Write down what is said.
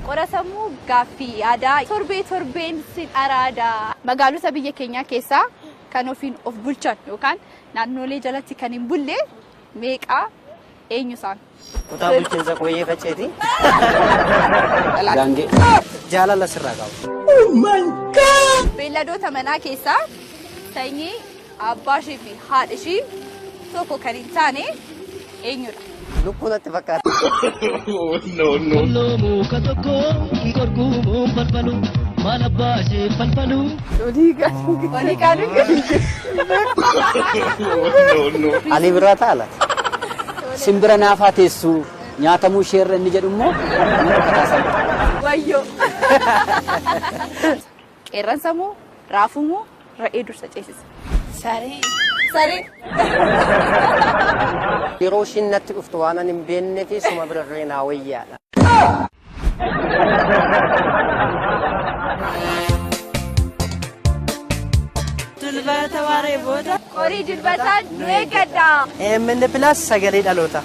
Qorasamu gaaffii aadaa torbeen sin araada. Magaalota biyya keenya keessaa kan ofiin of bulchan yookaan naannolee jalatti kan hin bulle meeqa eenyu isaan? Kutaa bulchiinsa qoyyee faceeti. Gaangee. Jaalala sirraa qabu. Oh my God! Beelladoota manaa keessaa sanyii abbaa ishee fi haadha ishee tokko kan hin taane eenyudha? Lukkuu natti fakkaata. No. Ali biraa taala. Simbira naafaa teessu nyaatamuu sheerra inni jedhu immoo Wayyo. Qeerransa moo raafuu moo re'ee dursa ceesisa? Saree. Yeroo ishiin natti dhuftu waan ani hin beeknee fi suma bira reenaa wayyaadha. Dilbata waaree booda. Qorii dilbataan nu eeggadha. Minni pilaas sagalee dhaloota.